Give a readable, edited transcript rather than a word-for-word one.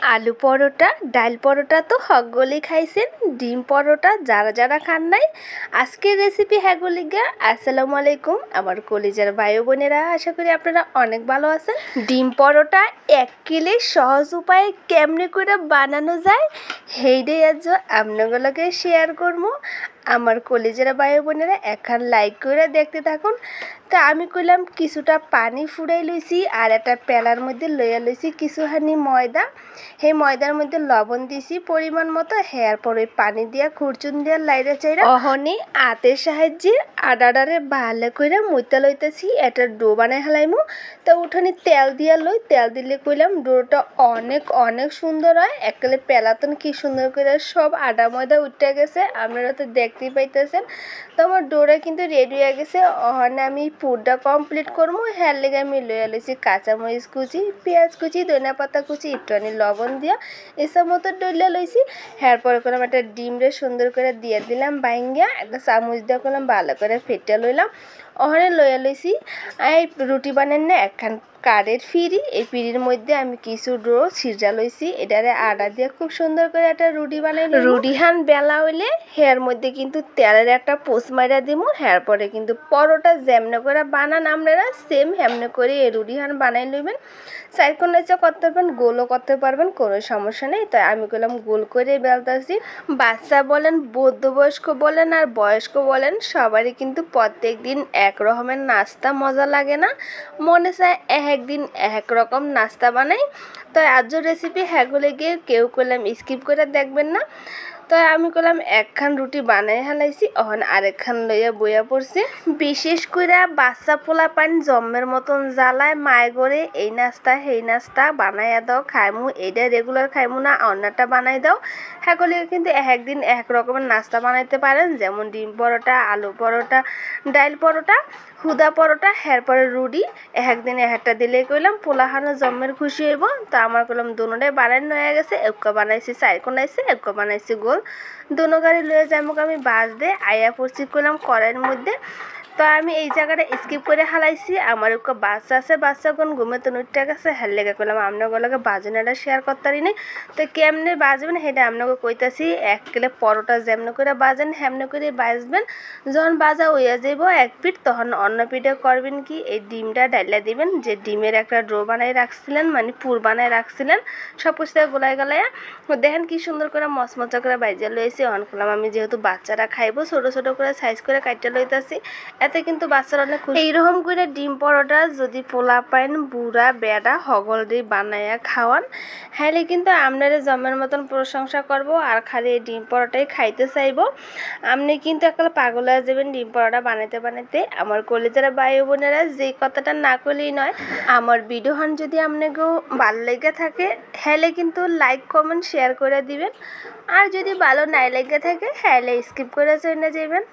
আলু পরোটা ডাল পরোটা তো সকলেই খাইছেন। ডিম পরোটা যারা যারা খান নাই, আজকের রেসিপি হ্যাগুলিগা। আসসালামু আলাইকুম আমার কলিজার ভাই বোনেরা, আশা করি আপনারা অনেক ভালো আছেন। ডিম পরোটা এক কিলে সহজ উপায়ে কেমনে করে বানানো যায় সেইটাই আজ আপনাগুলোকে শেয়ার করবো। আমার কলিজার ভাই বোনেরা এখন লাইক করে দেখতে থাকুন। তা আমি কইলাম কিছুটা পানি ফুটাই লইছি আর একটা পেলার মধ্যে লইয়া লইছি কিছুখানি ময়দা। সেই ময়দার মধ্যে লবণ দিছি পরিমাণ মতো। হেয়ার পরে পানি দিয়া খুরচুন দিয়া লাইরা চাইরা অহনি হাতের সাহায্যে আডাডারে ভালো করে মুইতা লইতেছি। একটা ডো বানাই হালাইমু। তো উঠানি তেল দিয়া লই, তেল দিলে কইলাম ডোটা অনেক অনেক সুন্দর হয়। একলে পেলাতন কি সুন্দর করে সব আডা ময়দা উঠে গেছে, আপনারা তো দেখতেই পাইতেছেন। তো আমার ডোটা কিন্তু রেডি হয়ে গেছে। ওখানে আমি পুরটা কমপ্লিট করবো। হ্যার লেগে আমি লইয়া লইছি কাঁচামরিচ কুচি, পেঁয়াজ কুচি, ধনিয়া পাতা কুচি, একটুখানি লবণ দিয়া এসব মতো ডইলা লইছি। হ্যার পরে করলাম একটা ডিমরে সুন্দর করে দিয়ে দিলাম বাইঙ্গা, একটা চামচ দিয়ে করলাম ভালো করে ফেটে লইলাম। ওখানে লইয়া লইছি এই রুটি বানান না একখান কাঠের ফিরি। এই ফিরির মধ্যে আমি কিছু ডো ছিঁড়া লইছি, এটারে আটা দিয়ে খুব সুন্দর করে একটা রুটি বানাই। রুটি হান বেলা হইলে হেয়ার মধ্যে কিন্তু তেলের একটা পোষ মাইরা দিব। হেয়ার পরে কিন্তু পরোটা যেমনে করে বানান আপনারা সেম হেমনে করে এই রুটি হান বানাই লইবেন। সাইড ইচ্ছা করতে পারবেন, গোলও করতে পারবেন, কোনো সমস্যা নেই। তাই আমি করলাম গোল করে বেলতেছি। বাচ্চা বলেন, বৌদ্ধ বয়স্ক বলেন আর বয়স্ক বলেন, সবারই কিন্তু প্রত্যেক দিন এক রকমের নাস্তা মজা লাগে না, মনে চায় একদিন এক রকম নাস্তা বানাই। তাই আজ রেসিপি হ্যাগুলে গিয়ে কেউ করলাম স্কিপ করে দেখবেন না। তো আমি করলাম একখান রুটি বানাই হালাইছি, অহন আরেকখান লইয়া বইয়া পড়ছি। বিশেষ করে বাচ্চা পোলা পান জম্মের মতন জ্বালায় মায় করে এই নাস্তা সেই নাস্তা বানাইয়া দাও খাইমু, এইটা রেগুলার খাইমু না অন্যটা বানাই দাও। হ্যাগুলি কিন্তু একদিন এক রকমের নাস্তা বানাইতে পারেন, যেমন ডিম পরোটা, আলু পরোটা, ডাল পরোটা, হুদা পরোটা, হ্যার পরে রুটি একদিন একটা দিলেই কইলাম পোলাহানো জম্মের খুশি হইব। তো আমার কইলাম দুনোটাই বানানো হয়ে গেছে। একটা বানাইছি চারকোণ আইছে, একটা বানাইছি গোল। দুনো গাড়ি লয়ে যাবো আমি বাস দিয়ে আয়া পড়ছি করলাম কড়াইয়ের মধ্যে। তো আমি এই জায়গাটা স্কিপ করে হালাইছি। আমার একটা বাচ্চা আছে, বাচ্চাগুন ঘুমে তো নুটটা গেছে, হ্যার লেগে করলাম আপনাগুলোকে বাজনাটা শেয়ার করতে পারি নি। তো কেমনে বাজবেন সেটা আপনাকে কইতাছি। এক কিলো পরোটা যেমনি করে বাজেন হেমনে করে বাজবেন। যখন বাজা হইয়া যাইব এক পিঠ, তখন অন্য পিঠে করবেন কি এই ডিমটা ডাইলা দিবেন। যে ডিমের একটা ডো বানাই রাখছিলেন, মানে পুর বানাই রাখছিলেন, সব কিছু গোলায় গালাইয়া দেখেন কি সুন্দর করে মচমচা করে বাইজা লইছি। অন করলাম আমি যেহেতু বাচ্চারা খাইবো ছোট ছোট করে সাইজ করে কাটতে লইতাছি, এতে কিন্তু বাচ্চারা অনেক খুশি। এইরকম করে ডিম পরোটা যদি পোলা পাইন বুড়া বেড়া হগল দিয়ে বানাইয়া খাওয়ান, হ্যালে কিন্তু আপনারা জমের মতন প্রশংসা করব আর খালি এই ডিম পরোটাই খাইতে চাইবো। আপনি কিন্তু একটা পাগল হয়ে যাবেন ডিম পরোটা বানাইতে বানাইতে। আমার কলেজেরা ভাই বোনেরা, যে কথাটা না করলেই নয়, আমার ভিডিও হন যদি আপনাকেও ভালো লেগে থাকে হ্যালে কিন্তু লাইক কমেন্ট শেয়ার করে দিবেন। আর যদি ভালো নাই লেগে থাকে হ্যালে স্কিপ করে চলে যাবেন।